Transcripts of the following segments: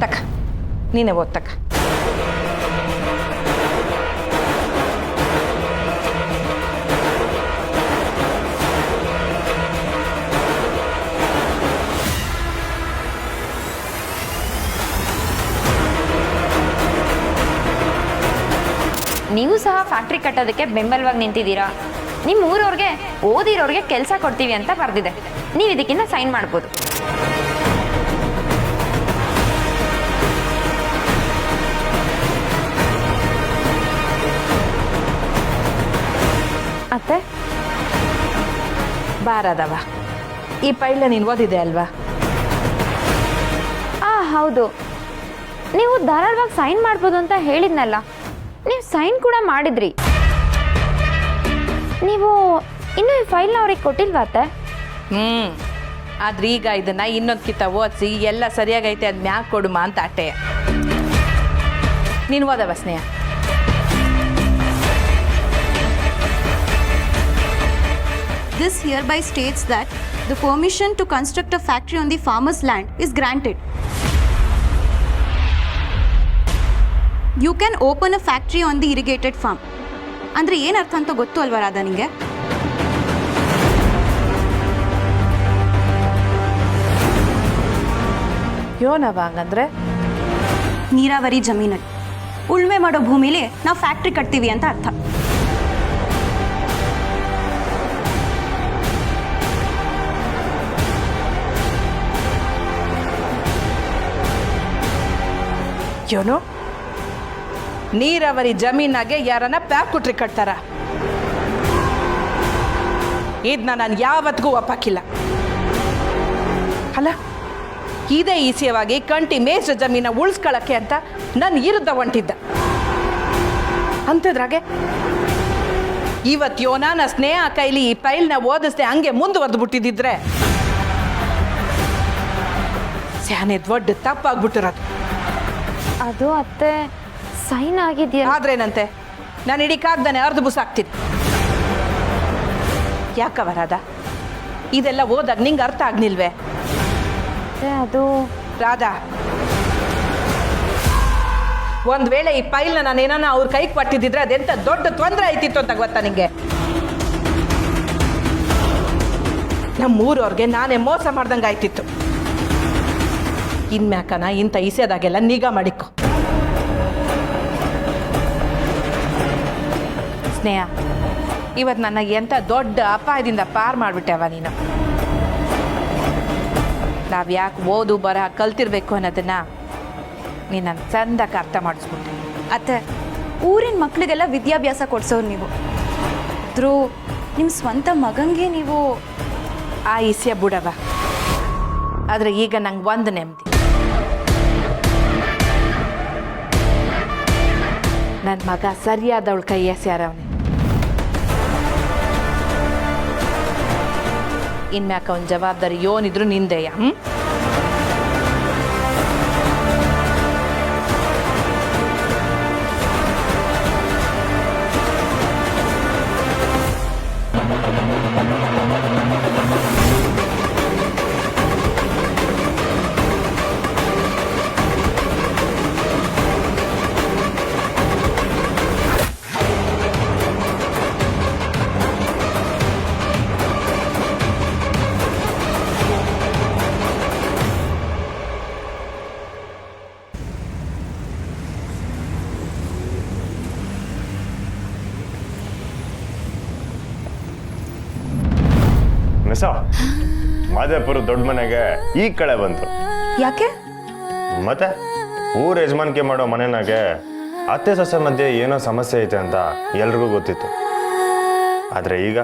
ತಕ್ಕ ನೀನೇ ಓದ್ತಕ್ಕ. ನೀವು ಸಹ ಫ್ಯಾಕ್ಟ್ರಿ ಕಟ್ಟೋದಕ್ಕೆ ಬೆಂಬಲವಾಗಿ ನಿಂತಿದ್ದೀರಾ. ನಿಮ್ಮ ಊರವ್ರಿಗೆ ಓದಿರೋರಿಗೆ ಕೆಲಸ ಕೊಡ್ತೀವಿ ಅಂತ ಬರೆದಿದೆ. ನೀವು ಇದಕ್ಕಿಂತ ಸೈನ್ ಮಾಡ್ಬೋದು. ಅತ್ತೆ ಬಾರದವ, ಈ ಫೈಲ್ನ ನೀನು ಓದಿದೆ ಅಲ್ವಾ? ಹೌದು, ನೀವು ಧಾರಾಳವಾಗಿ ಸೈನ್ ಮಾಡ್ಬೋದು ಅಂತ ಹೇಳಿದ್ನಲ್ಲ, ನೀವು ಸೈನ್ ಕೂಡ ಮಾಡಿದ್ರಿ. ನೀವು ಇನ್ನೂ ಈ ಫೈಲ್ನ ಅವ್ರಿಗೆ ಕೊಟ್ಟಿಲ್ವಾತೆ? ಆದ್ರೆ ಈಗ ಇದನ್ನ ಇನ್ನೊಂದು ಕಿತ್ತ ಓದಿಸಿ ಎಲ್ಲ ಸರಿಯಾಗೈತೆ ಅದು ಮ್ಯಾಗ ಕೊಡುಮ ಅಂತ ಅಟ್ಟೆ. ನೀನು ಓದವ ಸ್ನೇಹ. This hereby states that the permission to construct a factory on the farmer's land is granted. You can open a factory on the irrigated farm. ಅಂದರೆ ಏನು ಅರ್ಥ ಅಂತ ಗೊತ್ತು ಅಲ್ವಾ ರಾಧಾ ನಿಂಗೆ? ಯೋನವ ಹಂಗಂದ್ರೆ ನೀರಾವರಿ ಜಮೀನಲ್ಲಿ ಉಳುಮೆ ಮಾಡೋ ಭೂಮಿಲಿ ನಾವು ಫ್ಯಾಕ್ಟ್ರಿ ಕಟ್ತೀವಿ ಅಂತ ಅರ್ಥ. ಯೋನು ನೀರಾವರಿ ಜಮೀನಾಗೆ ಯಾರನ್ನ ಫ್ಯಾಕ್ಟ್ರಿ ಕಟ್ತಾರ? ಇದನ್ನ ನಾನು ಯಾವತ್ತಿಗೂ ಒಪ್ಪಕ್ಕಿಲ್ಲ. ಅಲ್ಲ, ಇದೇ ಈಸಿಯವಾಗಿ ಕಂಟಿ ಮೇಷ್ಟ್ರ ಜಮೀನ ಉಳಿಸ್ಕೊಳ್ಳಕ್ಕೆ ಅಂತ ನನ್ನ ವಿರುದ್ಧ ಹೊಂಟಿದ್ದ. ಅಂಥದ್ರಾಗೆ ಇವತ್ತು ಯೋನ ಸ್ನೇಹ ಕೈಲಿ ಈ ಫೈಲ್ನ ಓದಿಸ್ದೆ ಹಂಗೆ ಮುಂದುವರೆದು ಬಿಟ್ಟಿದ್ದಿದ್ರೆ ಸ್ಯಾನೆ ದೊಡ್ಡ ತಪ್ಪಾಗ್ಬಿಟ್ಟಿರೋದು. ಅದು ಅತ್ತೆ ಸೈನ್ ಆಗಿದೆಯಾ? ಆದ್ರೇನಂತೆ, ನಾನು ಇಡೀ ಕಾಗ್ದಾನೆ ಅರ್ಧ ಬುಸಾಕ್ತೀನಿ. ಯಾಕವ ರಾಧಾ, ಇದೆಲ್ಲ ಓದಾಗ ನಿಂಗೆ ಅರ್ಥ ಆಗ್ನಿಲ್ವೇ? ಅದು ರಾಧಾ, ಒಂದ್ ವೇಳೆ ಈ ಫೈಲ್ನ ನಾನು ಏನಾನ ಅವ್ರ ಕೈಗೆ ಕೊಟ್ಟಿದ್ದಿದ್ರೆ ಅದೆಂತ ದೊಡ್ಡ ತೊಂದರೆ ಆಯ್ತಿತ್ತು ಅಂತ ಗೊತ್ತಾ ನಿಂಗೆ? ನಮ್ಮೂರವ್ರಿಗೆ ನಾನೇ ಮೋಸ ಮಾಡ್ದಂಗೆ ಆಯ್ತಿತ್ತು. ಇನ್ಮ್ಯಾಕನ ಇಂಥ ಇಸೆದಾಗೆಲ್ಲ ನಿಗಾ ಮಾಡಿಕೊ. ಸ್ನೇಹ, ಇವತ್ತು ನನ್ನ ಎಂಥ ದೊಡ್ಡ ಅಪಾಯದಿಂದ ಪಾರು ಮಾಡಿಬಿಟ್ಟೆವ ನೀನು. ನಾವು ಯಾಕೆ ಓದು ಬರಹ ಕಲ್ತಿರ್ಬೇಕು ಅನ್ನೋದನ್ನ ನೀನು ನನ್ನ ಚಂದಕ್ಕೆ ಅರ್ಥ ಮಾಡಿಸ್ಬಿಟ್ಟೆ. ಅತ್ತೆ, ಊರಿನ ಮಕ್ಕಳಿಗೆಲ್ಲ ವಿದ್ಯಾಭ್ಯಾಸ ಕೊಡ್ಸೋರು ನೀವು. ಆದರೂ ನಿಮ್ಮ ಸ್ವಂತ ಮಗಂಗೆ ನೀವು ಆ ಇಸ್ಯ ಬಿಡವ. ಆದರೆ ಈಗ ನಂಗೆ ಒಂದು ನೆಮ್ಮದಿ, ನನ್ನ ಮಗ ಸರಿಯಾದವಳ ಕೈ ಎಸ್ಯಾರವನೆ. ಇನ್ಮ್ಯಾಕ ಅವನ ಜವಾಬ್ದಾರಿ ಯೋನಿದ್ರು ನಿಂದೆಯ. ಮಿಸ, ಮಾದೇಪುರ ದೊಡ್ಡ ಮನೆಗೆ ಈ ಕಳೆ ಬಂತು. ಯಾಕೆ? ಮತ್ತೆ ಊರ ಯಜಮಾನಿಕೆ ಮಾಡೋ ಮನೆನಾಗೆ ಅತ್ತೆ ಸೊಸೆ ಮಧ್ಯೆ ಏನೋ ಸಮಸ್ಯೆ ಐತೆ ಅಂತ ಎಲ್ರಿಗೂ ಗೊತ್ತಿತ್ತು. ಆದರೆ ಈಗ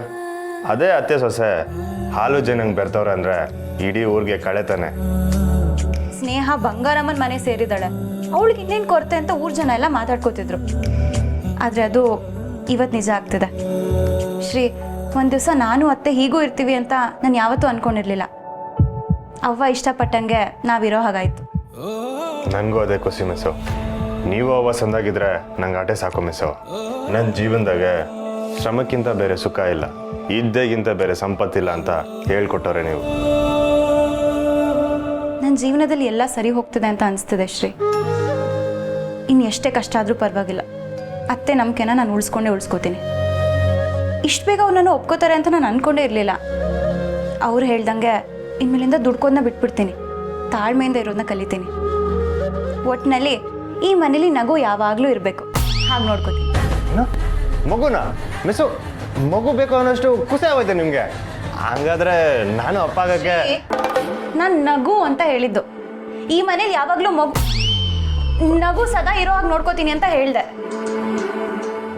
ಅದೇ ಅತ್ತೆ ಸೊಸೆ ಹಾಲು ಜನಂಗೆ ಬೆರ್ತವ್ರೆ ಅಂದರೆ ಇಡೀ ಊರಿಗೆ ಕಳೆತಾನೆ. ಸ್ನೇಹ ಬಂಗಾರಮ್ಮನ ಮನೆ ಸೇರಿದಾಳೆ, ಅವಳಿಗೆ ಇನ್ನೇನು ಕೊರತೆ ಅಂತ ಊರ್ ಜನ ಎಲ್ಲ ಮಾತಾಡ್ಕೋತಿದ್ರು. ಆದರೆ ಅದು ಇವತ್ತು ನಿಜ ಆಗ್ತಿದೆ. ಶ್ರೀ, ಒಂದು ದಿವಸ ನಾನು ಅತ್ತೆ ಹೀಗೂ ಇರ್ತೀವಿ ಅಂತ ನಾನು ಯಾವತ್ತೂ ಅನ್ಕೊಂಡಿರ್ಲಿಲ್ಲ. ಅವ್ವ ಇಷ್ಟಪಟ್ಟಂಗೆ ನಾವಿರೋ ಹಾಗಾಯ್ತು. ನನಗೂ ಅದೇ ಖುಷಿ ಮಿಸ್ಸು. ನೀವು ಅವ್ವ ಸಂದಾಗಿದ್ರೆ ನಂಗೆ ಆಟೆ ಸಾಕು ಮಿಸ್ಸು. ನನ್ನ ಜೀವನದಾಗೆ ಶ್ರಮಕ್ಕಿಂತ ಬೇರೆ ಸುಖ ಇಲ್ಲ, ಇದ್ದೇಗಿಂತ ಬೇರೆ ಸಂಪತ್ತಿಲ್ಲ ಅಂತ ಹೇಳ್ಕೊಟ್ಟವ್ರೆ ನೀವು. ನನ್ನ ಜೀವನದಲ್ಲಿ ಎಲ್ಲ ಸರಿ ಹೋಗ್ತಿದೆ ಅಂತ ಅನಿಸ್ತಿದೆ ಶ್ರೀ. ಇನ್ನು ಎಷ್ಟೇ ಕಷ್ಟ ಆದರೂ ಪರವಾಗಿಲ್ಲ, ಅತ್ತೆ ನಂಬಿಕೆನ ನಾನು ಉಳಿಸ್ಕೋತೀನಿ. ಇಷ್ಟು ಬೇಗ ಅವ್ರು ನನ್ನ ಒಪ್ಕೋತಾರೆ ಅಂತ ನಾನು ಅಂದ್ಕೊಂಡೇ ಇರಲಿಲ್ಲ. ಅವ್ರು ಹೇಳ್ದಂಗೆ ಇನ್ಮೇಲಿಂದ ದುಡ್ಕೋದನ್ನ ಬಿಟ್ಬಿಡ್ತೀನಿ, ತಾಳ್ಮೆಯಿಂದ ಇರೋದನ್ನ ಕಲಿತೀನಿ. ಒಟ್ಟಿನಲ್ಲಿ ಈ ಮನೇಲಿ ನಗು ಯಾವಾಗಲೂ ಇರಬೇಕು, ಹಾಗೆ ನೋಡ್ಕೋತೀನಿ. ಮಗುನ ಮಿಸ್ಸು, ಮಗು ಬೇಕು ಅನ್ನೋಷ್ಟು ಖುಷಿ ಆಗೋಯ್ತು ನಿಮಗೆ? ಹಂಗಾದ್ರೆ ನಾನು ಅಪ್ಪ ಆಗಕ್ಕೆ. ನಾನು ನಗು ಅಂತ ಹೇಳಿದ್ದು, ಈ ಮನೇಲಿ ಯಾವಾಗಲೂ ನಗು ಸದಾ ಇರೋ ಹಾಗೆ ನೋಡ್ಕೋತೀನಿ ಅಂತ ಹೇಳಿದೆ.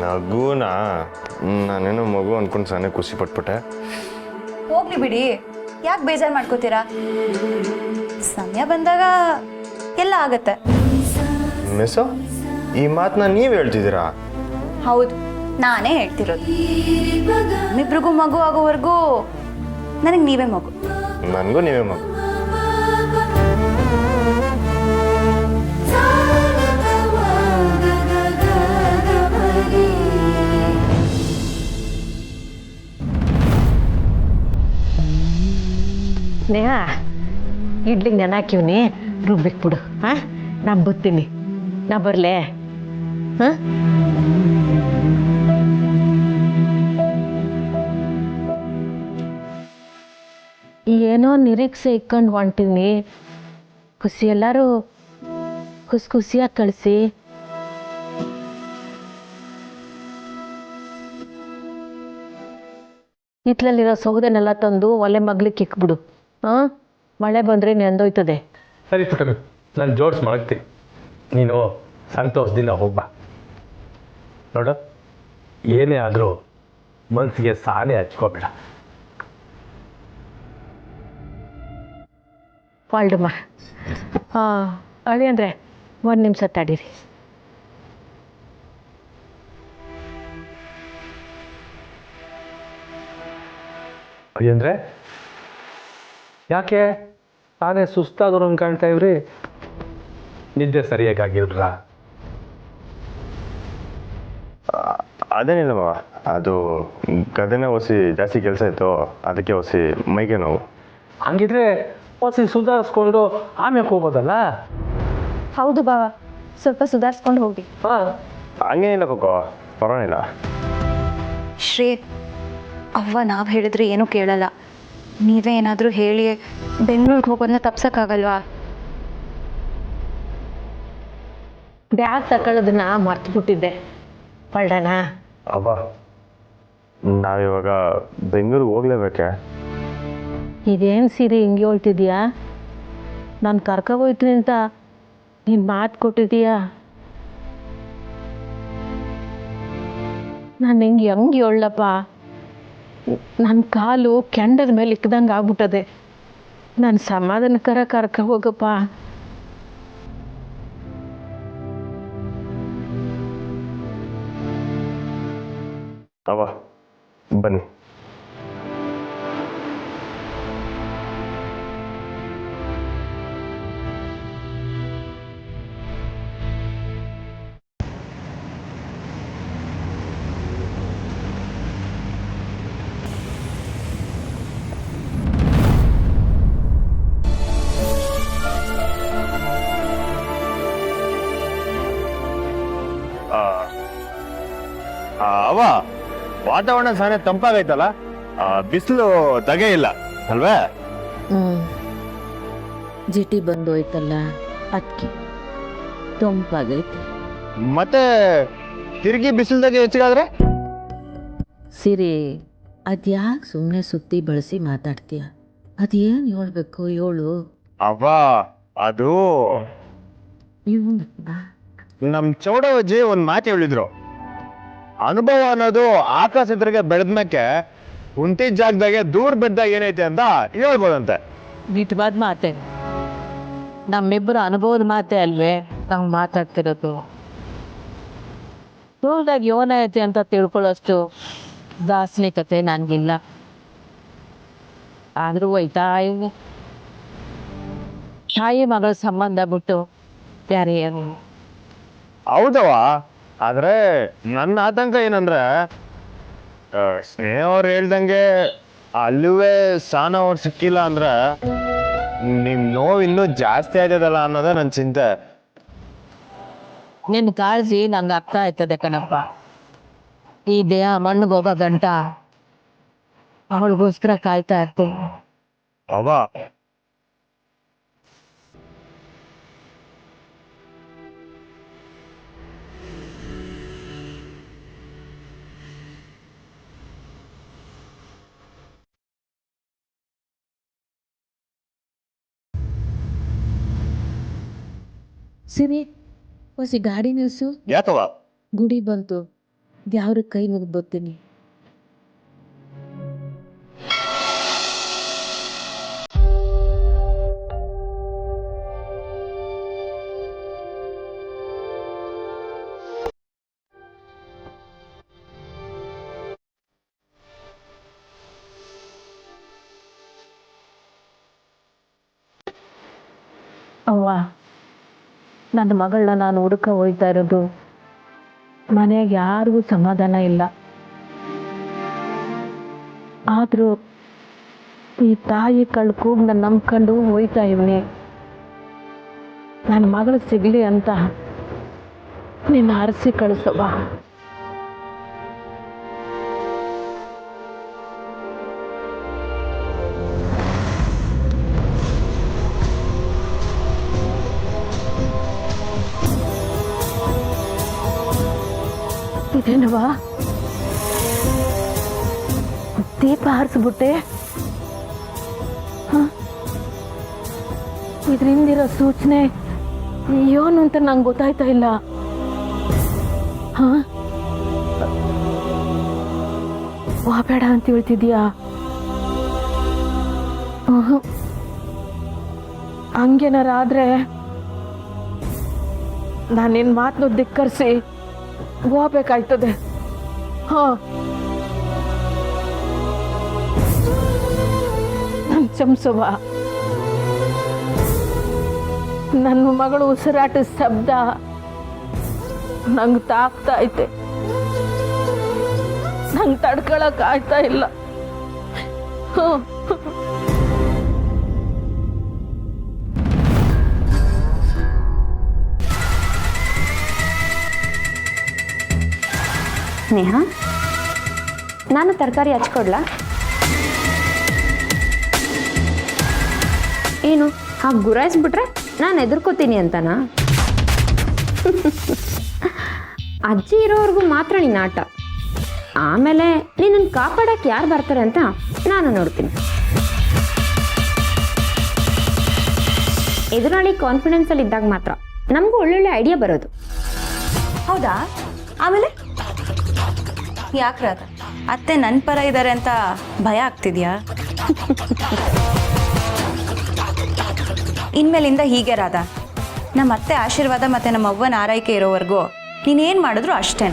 ನಗುನಾ? ನಾನೇನೋ ಮಗು ಅನ್ಕೊಂಡು ಸಣ್ಣ ಖುಷಿ ಪಟ್ಬಿಟ್ಟೆ. ಹೋಗ್ಲಿ ಬಿಡಿ, ಯಾಕೆ ಬೇಜಾರು ಮಾಡ್ಕೋತೀರಾ? ಸಮಯ ಬಂದಾಗ ಎಲ್ಲ ಆಗತ್ತೆ. ಮಿಸ್ಸು, ಈ ಮಾತನ್ನ ನೀವು ಹೇಳ್ತಿದ್ದೀರಾ? ಹೌದು, ನಾನೇ ಹೇಳ್ತಿರೋದು. ನಿಮ್ಮಿಬ್ರಿಗೂ ಮಗು ಆಗೋವರೆಗೂ ನನಗೆ ನೀವೇ ಮಗು. ನನಗೂ ನೀವೇ ಮಗು. ಸ್ನೇಹ, ಇಡ್ಲಿಗೆ ನೆನೆ ಹಾಕಿವ್ನಿ, ರುಬ್ಬಿಕ್ ಬಿಡು. ಹಾಂ, ನಾನು ಬರ್ತೀನಿ. ನಾ ಬರಲೇ? ಹಾಂ, ಏನೋ ನಿರೀಕ್ಷೆ ಇಕ್ಕೊಂಡು ಹೊಂಟೀನಿ. ಖುಷಿ ಎಲ್ಲರೂ ಖುಷಿಯಾಗಿ ಕಳಿಸಿ. ಹಿತ್ಲಲ್ಲಿರೋ ಸೌದೆನೆಲ್ಲ ತಂದು ಒಲೆ ಮಗ್ಲಿಕ್ಕೆ ಇಕ್ಬಿಡು. ಹಾಂ, ಮಳೆ ಬಂದರೆ ನೆಂದೋಯ್ತದೆ. ಸರಿ ಪುಟ್ಟನು, ನಾನು ಜೋಡಿಸಿ ಮಲಗ್ತೀನಿ, ನೀನು ಸಂತೋಷದಿಂದ ಹೋಗ್ಬಾ. ನೋಡು, ಏನೇ ಆದರೂ ಮನಸ್ಸಿಗೆ ಸಾನೆ ಹಚ್ಕೋಬೇಡ. ವಾಲ್ಡಮ್ಮ, ಅಳಿ ಅಂದರೆ ಒಂದು ನಿಮಿಷ ತಡೀರಿ. ಅಂದರೆ ಯಾಕೆ ತಾನೇ ಸುಸ್ತಾದವ್ರನ್ನ ಕಾಣ್ತಾ ಇವ್ರಿ? ನಿದ್ದೆ ಸರಿಯಾಗಿರಲ್ಲ? ಅದೇನಿಲ್ಲ ಮಾವ, ಅದು ಗದೆನೇ ಒಸಿ ಜಾಸ್ತಿ ಕೆಲಸ ಇತ್ತು, ಅದಕ್ಕೆ ಒಸಿ ಮೈಗೆ ನೋವು. ಹಂಗಿದ್ರೆ ಹೊಸಿ ಸುಧಾರಿಸ್ಕೊಂಡು ಆಮೇಲೆ ಹೋಗೋದಲ್ಲ? ಹೌದು ಬಾವ, ಸ್ವಲ್ಪ ಸುಧಾರಿಸ್ಕೊಂಡು ಹೋಗಿ. ಹಾಂ, ಹಂಗೇನಿಲ್ಲ ಕೋಕೋ, ಪರವಾಗಿಲ್ಲ. ಶ್ರೀ, ಅವ್ವ ನಾವು ಹೇಳಿದ್ರೆ ಏನೂ ಕೇಳಲ್ಲ. ನೀವೇ ಏನಾದರೂ ಹೇಳಿ ಬೆಂಗಳೂರಿಗೆ ಹೋಗೋದನ್ನ ತಪ್ಸೋಕ್ಕಾಗಲ್ವಾ? ಬ್ಯಾಗ್ ತಗೊಳ್ಳೋದನ್ನ ಮರ್ತುಬಿಟ್ಟಿದ್ದೆ. ಪಳ್ಳಣ, ಅವ್ವ, ನಾವಿವಾಗ ಬೆಂಗಳೂರಿಗೆ ಹೋಗ್ಲೇಬೇಕೆ? ಇದೇನು ಸೀರೆ ಹಿಂಗೆ ಹೇಳ್ತಿದ್ಯಾ? ನಾನು ಕರ್ಕೊಬೋಯ್ತೀನಿ ಅಂತ ನೀನು ಮಾತು ಕೊಟ್ಟಿದ್ದೀಯಾ? ನಾನು ಹೆಂಗೆ ಹೇಳಪ್ಪ? ನನ್ನ ಕಾಲು ಕೆಂಡದ ಮೇಲೆ ಇಕ್ಕದಂಗೆ ಆಗ್ಬಿಟ್ಟದೆ. ನಾನು ಸಮಾಧಾನಕರ ಕರ್ಕ ಹೋಗಪ್ಪ. ಅವ್ವ ಬನ್ನಿ. ಅವ ವಾತಾವರಣ ಸಾನೆ ತಂಪಾಗೈತಲ್ಲ, ಬಿಸಿಲು ತಗೆ ಇಲ್ಲ ಅಲ್ವೇ? ಜಿಟಿ ಬಂದೋಯ್ತಲ್ಲ, ಅದಕ್ಕೆ ತಂಪಾಗೈತೆ. ಮತ್ತೆ ತಿರುಗಿ ಬಿಸಿಲ್ದಾಗೆ ಹೆಚ್ಚಿಗಾದ್ರೆ? ಸಿರಿ, ಅದ್ಯಾಕೆ ಸುಮ್ಮನೆ ಸುತ್ತಿ ಬಳಸಿ ಮಾತಾಡ್ತೀಯ? ಅದೇನು ಹೇಳ್ಬೇಕು ಹೇಳು. ಅವ್ವ, ಅದು ನಮ್ ಚೌಡವಜ್ಜಿ ಒಂದ್ ಮಾತು ಹೇಳಿದ್ರು, ಅನುಭವ ಅನ್ನೋದು ಆಕಾಶದ್ರಿಗೆ ಬೆಳೆದ್ಮೇಕೆ ಕುಂತಿದ್ದ ಜಾಗದಾಗೆ ದೂರ ಬಿದ್ದಾಗ ಏನೈತೆ ಅಂತ ಹೇಳ್ಬೋದಂತೆ. ನಿಜವಾದ ಮಾತೆ, ನಮ್ಮಿಬ್ಬರು ಅನುಭವದ ಮಾತೆ ಅಲ್ವೇ ನಾವು ಮಾತಾಡ್ತಿರೋದು. ದೂರದಾಗ ಏನೈತೆ ಅಂತ ತಿಳ್ಕೊಳ್ಳೋಷ್ಟು ದಾರ್ಶನಿಕತೆ ನನಗಿಲ್ಲ. ಆದರೂ ಹೋಯ್ತಾ ಇವು ತಾಯಿ ಮಗಳ ಸಂಬಂಧ ಬಿಟ್ಟು ಬೇರೆ ಏನು? ಹೌದವ, ಆದ್ರೆ ನನ್ನ ಆತಂಕ ಏನಂದ್ರೆ, ಸ್ನೇಹ ಅವ್ರು ಹೇಳ್ದಂಗೆ ಅಲ್ಲುವೇ ಸಾನ ಅವ್ರು ಸಿಕ್ಕಿಲ್ಲ ಅಂದ್ರೆ ನಿಮ್ ನೋವು ಇನ್ನೂ ಜಾಸ್ತಿ ಆಯ್ತದಲ್ಲ ಅನ್ನೋದೇ ನನ್ನ ಚಿಂತೆ. ನಿನ್ನ ಕಾಳಜಿ ನಂಗೆ ಅರ್ಥ ಆಯ್ತದೆ ಕಣಪ್ಪ. ಈ ದೇಹ ಮಣ್ಣಿಗೆ ಹೋಗೋ ಗಂಟ ಅವಳಿಗೋಸ್ಕರ ಕಾಯ್ತಾ ಇರ್ತೀನಿ. ಅವ ಸಿರಿ ಹೊಸಿ ಗಾಡಿ ನಿಲ್ಸು. ಯಾಕವ? ಗುಡಿ ಬಂತು, ದೇವ್ರ ಕೈ ಮುಗಿದು ಬರ್ತೀನಿ. ಅವ್ವ, ನನ್ನ ಮಗಳನ್ನ ನಾನು ಹುಡುಕ ಹೋಗ್ತಾ ಇರೋದು, ಮನೆಯಾಗ ಯಾರಿಗೂ ಸಮಾಧಾನ ಇಲ್ಲ. ಆದರೂ ಈ ತಾಯಿ ಕಳ್ಕೂಗ್ ನಾನು ನಂಬ್ಕೊಂಡು ಹೋಯ್ತಾ ಇವನೇ. ನನ್ನ ಮಗಳು ಸಿಗಲಿ ಅಂತ ನಿನ್ನ ಅರಸಿ ಕಳಿಸವ್ವ. ಇದೇನವ, ದೀಪ ಹಾರಿಸ್ಬಿಟ್ಟೆ. ಇದ್ರಿಂದಿರೋ ಸೂಚನೆ ಏನು ಅಂತ ನಂಗೆ ಗೊತ್ತಾಯ್ತಾ ಇಲ್ಲ. ಬೇಡ ಅಂತ ಹೇಳ್ತಿದ್ಯಾ? ಹಂಗೇನಾರ ಆದ್ರೆ ನಾನು ನಿನ್ನ ಮಾತನ್ನು ಧಿಕ್ಕರಿಸಿ ಹೋಗ್ಬೇಕಾಯ್ತದೆ. ನನ್ ಚಮಸವ, ನನ್ನ ಮಗಳು ಉಸಿರಾಟದ ಶಬ್ದ ನಂಗೆ ತಾಕ್ತಾ ಐತೆ. ನಂಗೆ ತಡ್ಕೊಳಕ್ ಆಗ್ತಾ ಇಲ್ಲ. ಸ್ನೇಹ, ನಾನು ತರಕಾರಿ ಹಚ್ಕೊಡ್ಲಾ? ಏನು ಹಾಗೆ ಗುರಾಯಿಸ್ಬಿಟ್ರೆ ನಾನು ಎದುರ್ಕೋತೀನಿ ಅಂತನಾ? ಅಜ್ಜಿ ಇರೋವರೆಗೂ ಮಾತ್ರ ನಿನ್ನ ಆಟ. ಆಮೇಲೆ ನಿನ್ನನ್ನು ಕಾಪಾಡಕ್ಕೆ ಯಾರು ಬರ್ತಾರೆ ಅಂತ ನಾನು ನೋಡ್ತೀನಿ. ಎದುರಾಳಿ ಕಾನ್ಫಿಡೆನ್ಸಲ್ಲಿ ಇದ್ದಾಗ ಮಾತ್ರ ನಮಗೂ ಒಳ್ಳೊಳ್ಳೆ ಐಡಿಯಾ ಬರೋದು. ಹೌದಾ? ಆಮೇಲೆ ಯಾಕ್ರಾದ ಅತ್ತೆ ನನ್ನ ಪರ ಇದ್ದಾರೆ ಅಂತ ಭಯ ಆಗ್ತಿದ್ಯಾ? ಇನ್ಮೇಲಿಂದ ಹೀಗೆ ರಾಧ, ನಮ್ಮ ಅತ್ತೆ ಆಶೀರ್ವಾದ ಮತ್ತು ನಮ್ಮ ಅವ್ವನ ಆರೈಕೆ ಇರೋವರೆಗೂ ನೀನೇನು ಮಾಡಿದ್ರು ಅಷ್ಟೇ.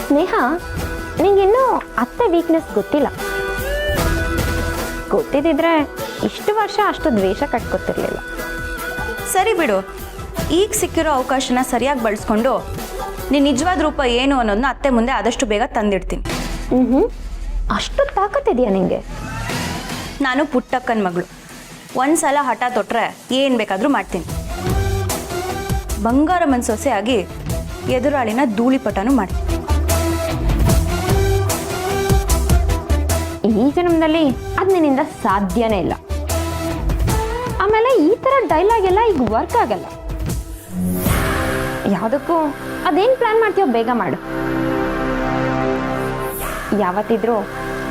ಸ್ನೇಹ, ನಿಂಗಿನ್ನೂ ಅತ್ತೆ ವೀಕ್ನೆಸ್ ಗೊತ್ತಿಲ್ಲ. ಗೊತ್ತಿದ್ದಿದ್ರೆ ಇಷ್ಟು ವರ್ಷ ಅಷ್ಟು ದ್ವೇಷ ಕಟ್ಕೊತಿರ್ಲಿಲ್ಲ. ಸರಿ ಬಿಡು, ಈಗ ಸಿಕ್ಕಿರೋ ಅವಕಾಶನ ಸರಿಯಾಗಿ ಬಳಸ್ಕೊಂಡು ನೀನು ನಿಜವಾದ ರೂಪ ಏನು ಅನ್ನೋದನ್ನ ಅತ್ತೆ ಮುಂದೆ ಆದಷ್ಟು ಬೇಗ ತಂದಿಡ್ತೀನಿ. ಅಷ್ಟು ತಾಕತ್ತಿದೆಯಾ ನಿಂಗೆ? ನಾನು ಪುಟ್ಟಕ್ಕನ ಮಗಳು. ಒಂದ್ಸಲ ಹಠ ತೊಟ್ರೆ ಏನು ಬೇಕಾದರೂ ಮಾಡ್ತೀನಿ. ಬಂಗಾರಮ್ಮನ ಸೊಸೆ ಆಗಿ ಎದುರಾಳಿನ ಧೂಳಿಪಟನೂ ಮಾಡಿ. ಈ ಜನ್ಮದಲ್ಲಿ ಅದು ನಿನ್ನಿಂದ ಸಾಧ್ಯನೇ ಇಲ್ಲ. ಆಮೇಲೆ ಈ ಥರ ಡೈಲಾಗ್ ಎಲ್ಲ ಈಗ ವರ್ಕ್ ಆಗಲ್ಲ. ಯಾವುದಕ್ಕೂ ಅದೇನು ಪ್ಲಾನ್ ಮಾಡ್ತೀಯೋ ಬೇಗ ಮಾಡು. ಯಾವತ್ತಿದ್ರೂ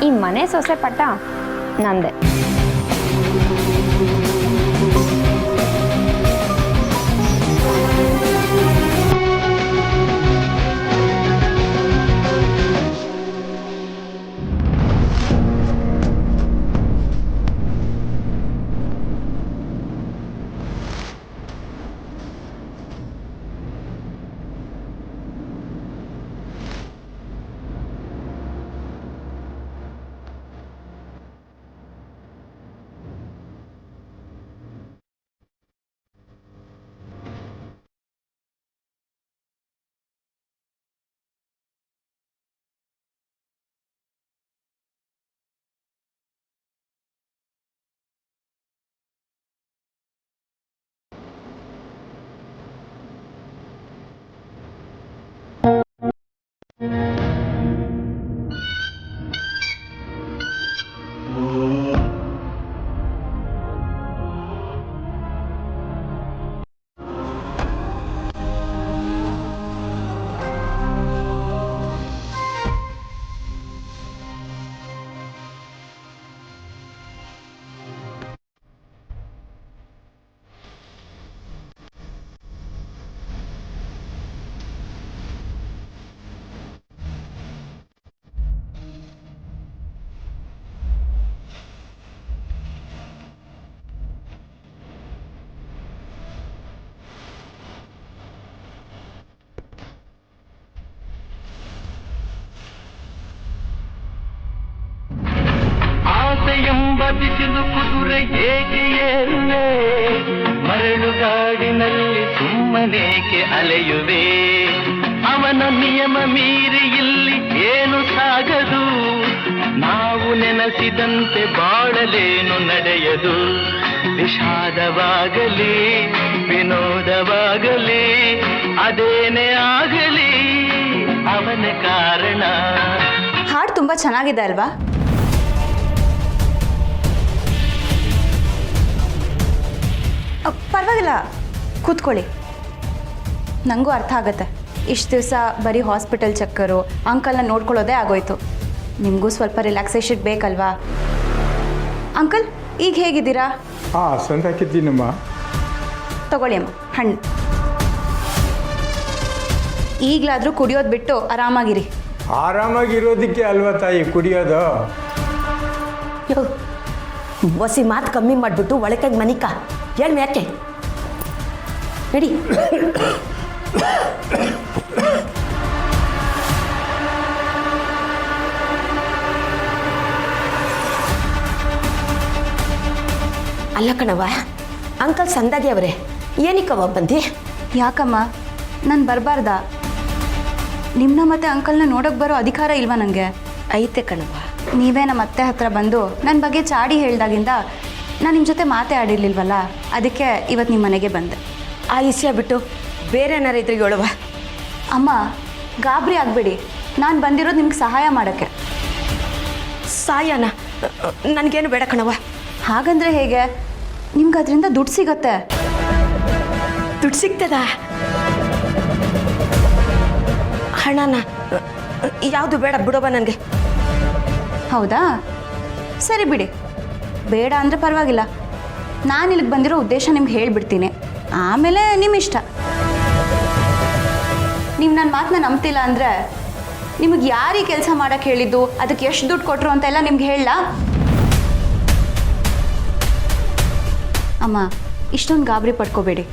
ಈ ಮನೆ ಸೊಸೆ ಪಟ್ಟ ನಂದೆ. ಬಿಸಿಲು ಕುದುರೆ ಏಕೆ ಏರುವೆ ಮರಳುಗಾಡಿನಲ್ಲಿ ಸುಮ್ಮನೇಕೆ ಅಲೆಯುವೆ ಅವನ ನಿಯಮ ಮೀರಿ ಇಲ್ಲಿ ಏನು ಸಾಗದು ನಾವು ನೆನೆಸಿದಂತೆ ಬಾಳಲೇನು ನಡೆಯದು ವಿಷಾದವಾಗಲಿ ವಿನೋದವಾಗಲಿ ಅದೇನೇ ಆಗಲಿ ಅವನ ಕಾರಣ. ಹಾಡು ತುಂಬ ಚೆನ್ನಾಗಿದೆ ಅಲ್ವಾ? ಪರವಾಗಿಲ್ಲ, ಕೂತ್ಕೊಳ್ಳಿ. ನನಗೂ ಅರ್ಥ ಆಗುತ್ತೆ. ಇಷ್ಟು ದಿವಸ ಬರೀ ಹಾಸ್ಪಿಟಲ್ ಚಕ್ಕರು, ಅಂಕಲ್ನ ನೋಡ್ಕೊಳ್ಳೋದೇ ಆಗೋಯ್ತು. ನಿಮಗೂ ಸ್ವಲ್ಪ ರಿಲ್ಯಾಕ್ಸೇಷನ್ ಬೇಕಲ್ವಾ? ಅಂಕಲ್, ಈಗ ಹೇಗಿದ್ದೀರಾ? ಹಾಂ, ಸಂತ ಹಾಕಿದ್ದೀನಮ್ಮ. ತಗೊಳ್ಳಿ ಅಮ್ಮ ಹಣ್ಣು. ಈಗಲಾದರೂ ಕುಡಿಯೋದು ಬಿಟ್ಟು ಆರಾಮಾಗಿರಿ. ಆರಾಮಾಗಿರೋದಕ್ಕೆ ಅಲ್ವಾ ತಾಯಿ ಕುಡಿಯೋದು? ಒಸಿ ಮಾತು ಕಮ್ಮಿ ಮಾಡಿಬಿಟ್ಟು ಒಳಕಾಗಿ ಮನಿಕ ಹೇಳಿ ಯಾಕೆ ನಡಿ. ಅಲ್ಲ ಕಣವ, ಅಂಕಲ್ ಸಂದಾಗಿ ಅವರೇ, ಏನಕ್ಕವ ಬಂದಿ? ಯಾಕಮ್ಮ, ನಾನು ಬರಬಾರ್ದಾ? ನಿಮ್ಮನ್ನ ಮತ್ತೆ ಅಂಕಲ್ನ ನೋಡೋಕೆ ಬರೋ ಅಧಿಕಾರ ಇಲ್ವಾ ನನಗೆ? ಐತೆ ಕಣವ. ನೀವೇ ನಮ್ಮ ಅತ್ತೆ ಹತ್ರ ಬಂದು ನನ್ನ ಬಗ್ಗೆ ಚಾಡಿ ಹೇಳ್ದಾಗಿಂದ ನಾನು ನಿಮ್ಮ ಜೊತೆ ಮಾತೇ ಆಡಿರ್ಲಿಲ್ವಲ್ಲ, ಅದಕ್ಕೆ ಇವತ್ತು ನಿಮ್ಮ ಮನೆಗೆ ಬಂದೆ. ಆ ವಿಷಯ ಬಿಟ್ಟು ಬೇರೆ ಏನಾರು ಇದ್ರೆ ಹೇಳುವ. ಅಮ್ಮ, ಗಾಬರಿ ಆಗಬೇಡಿ, ನಾನು ಬಂದಿರೋದು ನಿಮ್ಗೆ ಸಹಾಯ ಮಾಡೋಕ್ಕೆ. ಸಾಯನ ನನಗೇನು ಬೇಡ ಕಣವ. ಹಾಗಂದ್ರೆ ಹೇಗೆ? ನಿಮ್ಗೆ ಅದರಿಂದ ದುಡ್ಡು ಸಿಗತ್ತೆ. ದುಡ್ಡು ಸಿಗ್ತದ? ಹಣನ ಯಾವುದು ಬೇಡ ಬಿಡೋವ ನನಗೆ. ಹೌದಾ? ಸರಿ ಬಿಡಿ, ಬೇಡ ಅಂದರೆ ಪರವಾಗಿಲ್ಲ. ನಾನು ಇಲ್ಲಿಗೆ ಬಂದಿರೋ ಉದ್ದೇಶ ನಿಮ್ಗೆ ಹೇಳಿಬಿಡ್ತೀನಿ, ಆಮೇಲೆ ನಿಮ್ಮ ಇಷ್ಟ. ನೀವು ನನ್ನ ಮಾತನ್ನ ನಂಬ್ತಿಲ್ಲ ಅಂದರೆ ನಿಮಗೆ ಯಾರು ಈ ಕೆಲಸ ಮಾಡೋಕ್ಕೆ ಹೇಳಿದ್ದು, ಅದಕ್ಕೆ ಎಷ್ಟು ದುಡ್ಡು ಕೊಟ್ಟರು ಅಂತೆಲ್ಲ ನಿಮ್ಗೆ ಹೇಳಲ್ಲ. ಅಮ್ಮ, ಇಷ್ಟೊಂದು ಗಾಬರಿ ಪಡ್ಕೋಬೇಡಿ.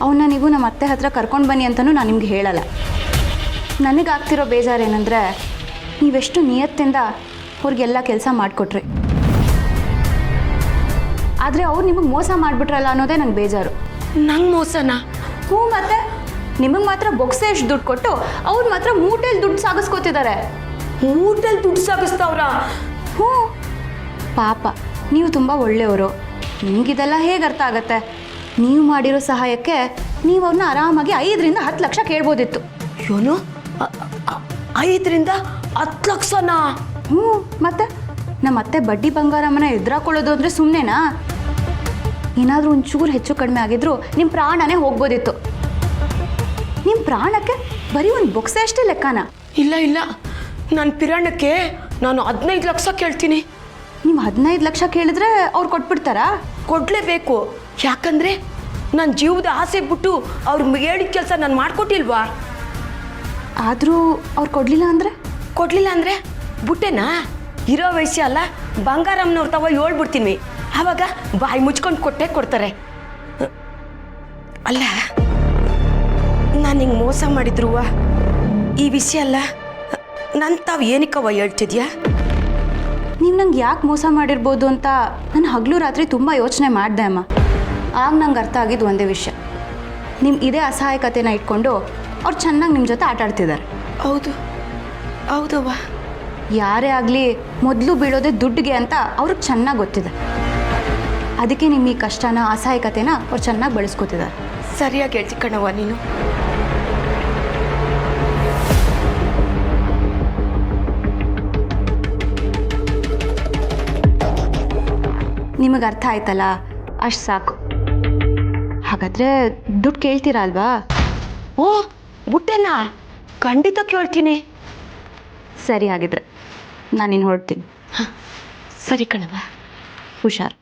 ಅವನ್ನ ನೀವು ನಮ್ಮ ಅತ್ತೆ ಹತ್ರ ಕರ್ಕೊಂಡು ಬನ್ನಿ ಅಂತಲೂ ನಾನು ನಿಮ್ಗೆ ಹೇಳಲ್ಲ. ನನಗಾಗ್ತಿರೋ ಬೇಜಾರೇನೆಂದರೆ ನೀವೆಷ್ಟು ನಿಯತ್ತಿಂದ ಅವ್ರಿಗೆಲ್ಲ ಕೆಲಸ ಮಾಡಿಕೊಟ್ರಿ, ಆದರೆ ಅವ್ರು ನಿಮಗೆ ಮೋಸ ಮಾಡಿಬಿಟ್ರಲ್ಲ ಅನ್ನೋದೇ ನಂಗೆ ಬೇಜಾರು. ನಂಗೆ ಮೋಸನಾ? ಹ್ಞೂ, ಮತ್ತೆ ನಿಮಗೆ ಮಾತ್ರ ಬೊಕ್ಸೆ ಎಷ್ಟು ದುಡ್ಡು ಕೊಟ್ಟು ಅವ್ರು ಮಾತ್ರ ಮೂಟೆಯಲ್ಲಿ ದುಡ್ಡು ಸಾಗಿಸ್ಕೋತಿದ್ದಾರೆ. ಮೂಟಲ್ಲಿ ದುಡ್ಡು ಸಾಗಿಸ್ತಾವ್ರ? ಹ್ಞೂ, ಪಾಪ ನೀವು ತುಂಬ ಒಳ್ಳೆಯವರು. ನಿಮಗಿದೆಲ್ಲ ಹೇಗೆ ಅರ್ಥ ಆಗತ್ತೆ? ನೀವು ಮಾಡಿರೋ ಸಹಾಯಕ್ಕೆ ನೀವು ಅವ್ರನ್ನ ಆರಾಮಾಗಿ 5 ರಿಂದ 10 ಲಕ್ಷ ಕೇಳ್ಬೋದಿತ್ತು. ಏನು 5 ರಿಂದ 10 ಲಕ್ಷನಾ? ಹ್ಞೂ, ಮತ್ತೆ ನಮ್ಮ ಅತ್ತೆ ಬಡ್ಡಿ ಬಂಗಾರಮ್ಮನ ಎದುರಾಕೊಳ್ಳೋದು ಅಂದರೆ ಸುಮ್ಮನೆನಾ? ಏನಾದರೂ ಒಂಚೂರು ಹೆಚ್ಚು ಕಡಿಮೆ ಆಗಿದ್ರು ನಿಮ್ಮ ಪ್ರಾಣನೇ ಹೋಗ್ಬೋದಿತ್ತು. ನಿಮ್ಮ ಪ್ರಾಣಕ್ಕೆ ಬರೀ ಒಂದು ಬೊಕ್ಸೆ ಅಷ್ಟೇ ಲೆಕ್ಕನಾ? ಇಲ್ಲ ಇಲ್ಲ, ನನ್ನ ಪಿರಾಣಕ್ಕೆ ನಾನು 15 ಲಕ್ಷ ಕೇಳ್ತೀನಿ. ನೀವು 15 ಲಕ್ಷ ಕೇಳಿದ್ರೆ ಅವ್ರು ಕೊಟ್ಬಿಡ್ತಾರಾ? ಕೊಡಲೇಬೇಕು. ಯಾಕಂದರೆ ನನ್ನ ಜೀವದ ಆಸೆ ಬಿಟ್ಟು ಅವ್ರು ಹೇಳಿದ ಕೆಲಸ ನಾನು ಮಾಡಿಕೊಟ್ಟಿಲ್ವಾ? ಆದರೂ ಅವ್ರು ಕೊಡಲಿಲ್ಲ ಅಂದರೆ? ಕೊಡಲಿಲ್ಲ ಅಂದರೆ ಬುಟ್ಟೆನಾ? ಇರೋ ವಯಸ್ಸು ಅಲ್ಲ, ಬಂಗಾರಮ್ಮನವ್ರು ತಾವ ಹೇಳ್ಬಿಡ್ತೀನಿ, ಆವಾಗ ಬಾಯಿ ಮುಚ್ಕೊಂಡು ಕೊಟ್ಟೆ ಕೊಡ್ತಾರೆ. ಅಲ್ಲ, ನಾನು ಹಿಂಗೆ ಮೋಸ ಮಾಡಿದ್ರುವ ಈ ವಿಷಯ ಅಲ್ಲ, ನನ್ನ ತಾವು ಏನಕ್ಕವ ಹೇಳ್ತಿದ್ಯಾ? ನೀವು ನಂಗೆ ಯಾಕೆ ಮೋಸ ಮಾಡಿರ್ಬೋದು ಅಂತ ನಾನು ಹಗಲು ರಾತ್ರಿ ತುಂಬ ಯೋಚನೆ ಮಾಡಿದೆ ಅಮ್ಮ. ಆಗ ನಂಗೆ ಅರ್ಥ ಆಗಿದ್ದು ಒಂದೇ ವಿಷಯ, ನಿಮ್ಮ ಇದೇ ಅಸಹಾಯಕತೆನ ಇಟ್ಕೊಂಡು ಅವ್ರು ಚೆನ್ನಾಗಿ ನಿಮ್ಮ ಜೊತೆ ಆಟ ಆಡ್ತಿದ್ದಾರೆ. ಹೌದು ಹೌದವ್ವ. ಯಾರೇ ಆಗಲಿ ಮೊದಲು ಬೀಳೋದೇ ದುಡ್ಡಿಗೆ ಅಂತ ಅವ್ರಿಗೆ ಚೆನ್ನಾಗಿ ಗೊತ್ತಿದೆ. ಅದಕ್ಕೆ ನಿಮ್ಮ ಈ ಕಷ್ಟನ ಅಸಹಾಯಕತೆನ ಅವ್ರು ಚೆನ್ನಾಗಿ ಬಳಸ್ಕೊತಿದ್ದಾರೆ. ಸರಿಯಾಗಿ ಹೇಳ್ತಿ ಕಣವ್ವ ನೀನು. ನಿಮಗೆ ಅರ್ಥ ಆಯ್ತಲ್ಲ, ಅಷ್ಟು ಸಾಕು. ಹಾಗಾದರೆ ದುಡ್ಡು ಕೇಳ್ತೀರಾ ಅಲ್ವಾ? ಓ, ಬುಟ್ಟೆನಾ? ಖಂಡಿತ ಕೇಳ್ತೀನಿ. ಸರಿ, ಹಾಗಿದ್ರೆ ನಾನಿನ್ನು ಹೊರಡ್ತೀನಿ. ಸರಿ ಕಣವ್ವ. ಹುಷಾರು.